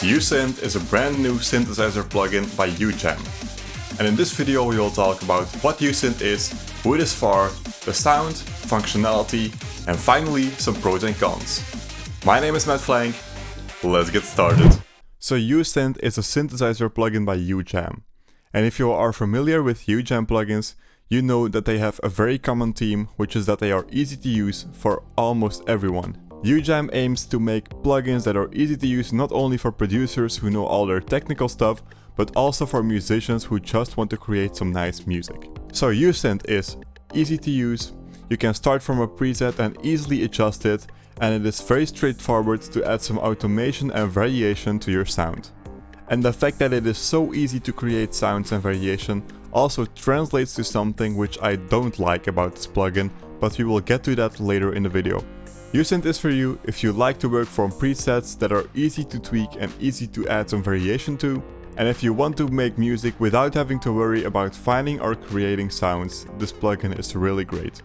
Usynth is a brand new synthesizer plugin by Ujam. And in this video we will talk about what Usynth is, who it is for, the sound, functionality, and finally some pros and cons. My name is Matt Flank, let's get started. So Usynth is a synthesizer plugin by Ujam. And if you are familiar with Ujam plugins, you know that they have a very common theme, which is that they are easy to use for almost everyone. Ujam aims to make plugins that are easy to use not only for producers who know all their technical stuff, but also for musicians who just want to create some nice music. So Usynth is easy to use, you can start from a preset and easily adjust it, and it is very straightforward to add some automation and variation to your sound. And the fact that it is so easy to create sounds and variation also translates to something which I don't like about this plugin, but we will get to that later in the video. Usynth is for you if you like to work from presets that are easy to tweak and easy to add some variation to, and if you want to make music without having to worry about finding or creating sounds, this plugin is really great.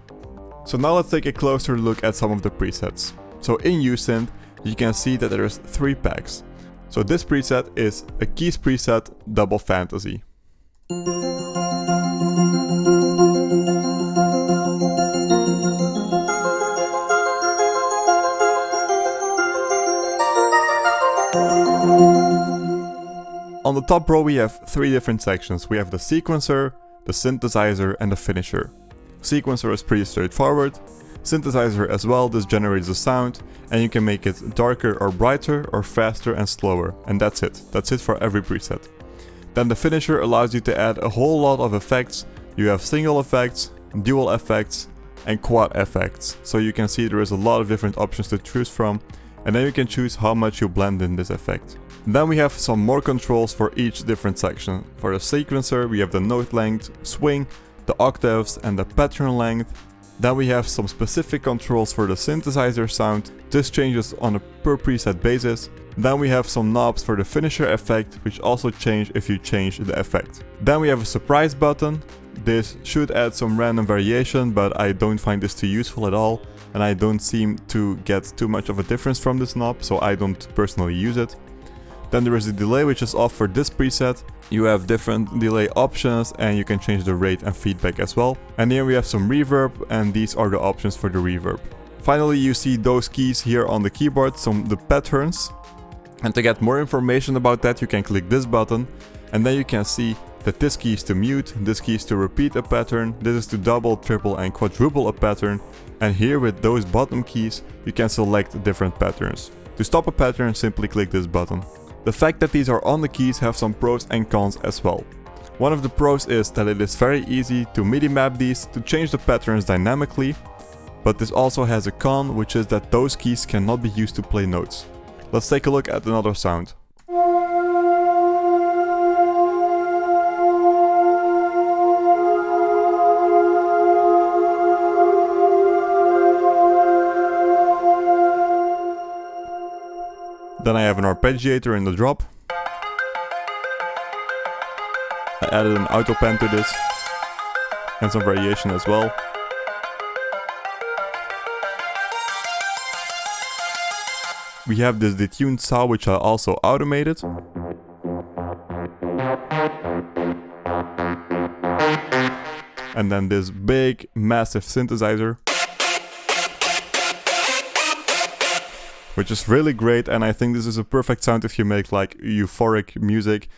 So now let's take a closer look at some of the presets. So in Usynth, you can see that there's 3 packs. So this preset is a keys preset Double Fantasy. On the top row we have 3 different sections. We have the sequencer, the synthesizer and the finisher. Sequencer is pretty straightforward. Synthesizer as well, this generates a sound and you can make it darker or brighter or faster and slower, and that's it. That's it for every preset. Then the finisher allows you to add a whole lot of effects. You have single effects, dual effects and quad effects. So you can see there is a lot of different options to choose from, and then you can choose how much you blend in this effect. Then we have some more controls for each different section. For the sequencer we have the note length, swing, the octaves and the pattern length. Then we have some specific controls for the synthesizer sound. This changes on a per preset basis. Then we have some knobs for the finisher effect, which also change if you change the effect. Then we have a surprise button. This should add some random variation, but I don't find this too useful at all, and I don't seem to get too much of a difference from this knob, so I don't personally use it. Then there is a delay, which is off for this preset. You have different delay options and you can change the rate and feedback as well. And here we have some reverb, and these are the options for the reverb. Finally, you see those keys here on the keyboard, the patterns. And to get more information about that, you can click this button, and then you can see that this key is to mute, this key is to repeat a pattern, this is to double, triple and quadruple a pattern. And here with those bottom keys, you can select different patterns. To stop a pattern, simply click this button. The fact that these are on the keys have some pros and cons as well. One of the pros is that it is very easy to MIDI map these to change the patterns dynamically, but this also has a con, which is that those keys cannot be used to play notes. Let's take a look at another sound. Then I have an arpeggiator in the drop. I added an auto pen to this and some variation as well. We have this detuned saw, which I also automated. And then this big massive synthesizer, which is really great, and I think this is a perfect sound if you make like euphoric music.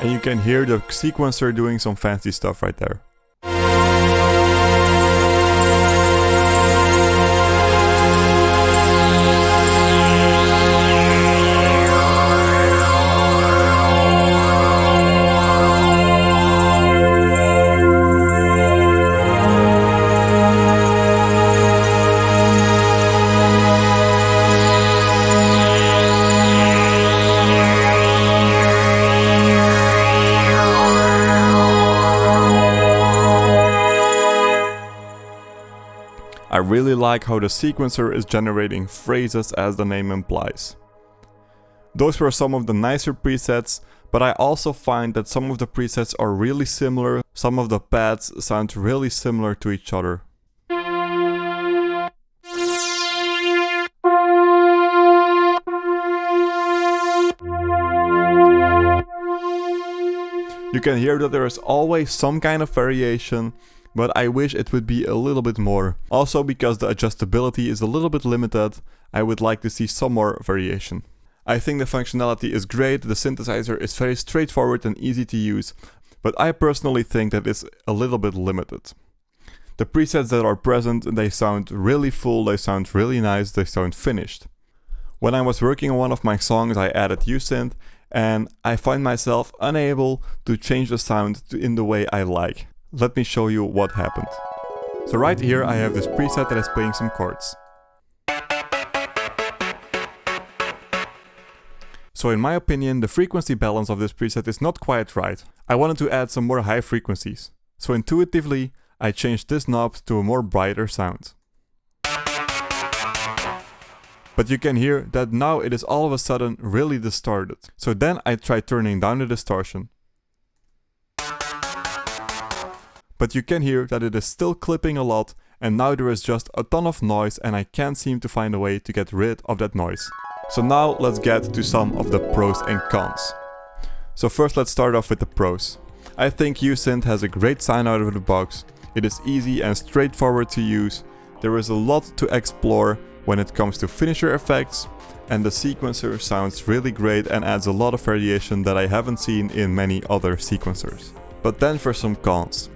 And you can hear the sequencer doing some fancy stuff right there. I really like how the sequencer is generating phrases as the name implies. Those were some of the nicer presets, But I also find that some of the presets are really similar, some of the pads sound really similar to each other. You can hear that there is always some kind of variation, but I wish it would be a little bit more. Also, because the adjustability is a little bit limited, I would like to see some more variation. I think the functionality is great, the synthesizer is very straightforward and easy to use, but I personally think that it's a little bit limited. The presets that are present, they sound really full, they sound really nice, they sound finished. When I was working on one of my songs, I added Usynth, and I find myself unable to change the sound in the way I like. Let me show you what happened. So right here I have this preset that is playing some chords. So in my opinion, the frequency balance of this preset is not quite right. I wanted to add some more high frequencies. So intuitively, I changed this knob to a more brighter sound. But you can hear that now it is all of a sudden really distorted. So then I tried turning down the distortion. But you can hear that it is still clipping a lot, and now there is just a ton of noise and I can't seem to find a way to get rid of that noise. So now let's get to some of the pros and cons. So first let's start off with the pros. I think Usynth has a great sound out of the box. It is easy and straightforward to use. There is a lot to explore when it comes to finisher effects, and the sequencer sounds really great and adds a lot of variation that I haven't seen in many other sequencers. But then for some cons.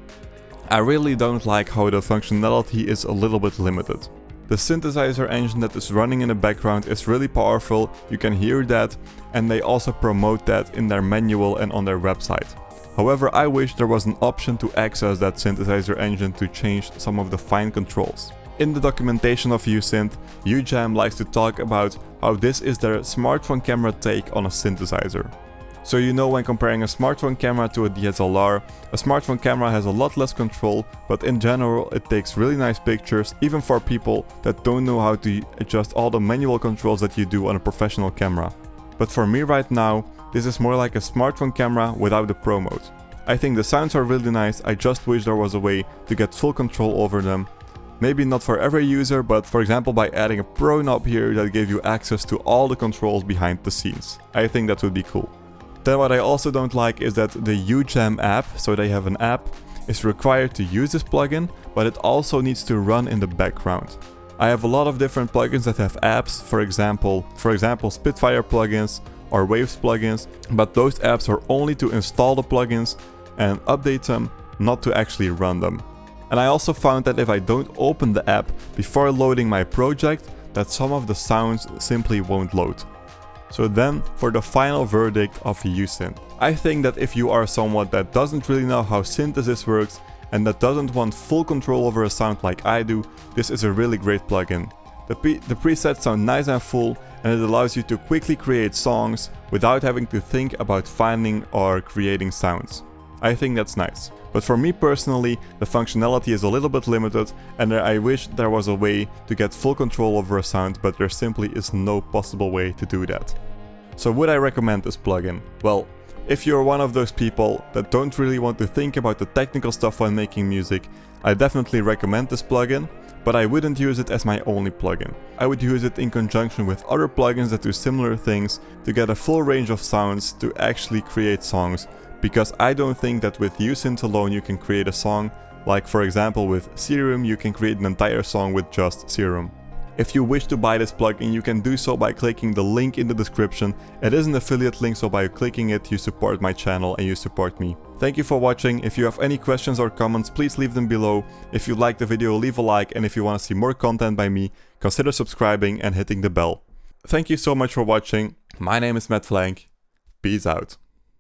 I really don't like how the functionality is a little bit limited. The synthesizer engine that is running in the background is really powerful, you can hear that, and they also promote that in their manual and on their website. However, I wish there was an option to access that synthesizer engine to change some of the fine controls. In the documentation of Usynth, Ujam likes to talk about how this is their smartphone camera take on a synthesizer. So you know, when comparing a smartphone camera to a DSLR, a smartphone camera has a lot less control, but in general it takes really nice pictures, even for people that don't know how to adjust all the manual controls that you do on a professional camera. But for me right now, this is more like a smartphone camera without the Pro mode. I think the sounds are really nice, I just wish there was a way to get full control over them. Maybe not for every user, but for example by adding a Pro knob here that gave you access to all the controls behind the scenes. I think that would be cool. Then what I also don't like is that the Ujam app, so they have an app, is required to use this plugin, but it also needs to run in the background. I have a lot of different plugins that have apps, for example Spitfire plugins or Waves plugins, but those apps are only to install the plugins and update them, not to actually run them. And I also found that if I don't open the app before loading my project, that some of the sounds simply won't load. So then, for the final verdict of Usynth. I think that if you are someone that doesn't really know how synthesis works and that doesn't want full control over a sound like I do, this is a really great plugin. The presets sound nice and full, and it allows you to quickly create songs without having to think about finding or creating sounds. I think that's nice. But for me personally, the functionality is a little bit limited, and I wish there was a way to get full control over a sound, but there simply is no possible way to do that. So would I recommend this plugin? Well, if you're one of those people that don't really want to think about the technical stuff when making music, I definitely recommend this plugin, but I wouldn't use it as my only plugin. I would use it in conjunction with other plugins that do similar things to get a full range of sounds to actually create songs, because I don't think that with Usynth alone you can create a song, like for example with Serum you can create an entire song with just Serum. If you wish to buy this plugin, you can do so by clicking the link in the description. It is an affiliate link, so by clicking it you support my channel and you support me. Thank you for watching. If you have any questions or comments, please leave them below. If you liked the video, leave a like, and if you want to see more content by me, consider subscribing and hitting the bell. Thank you so much for watching. My name is Matt Flank. Peace out.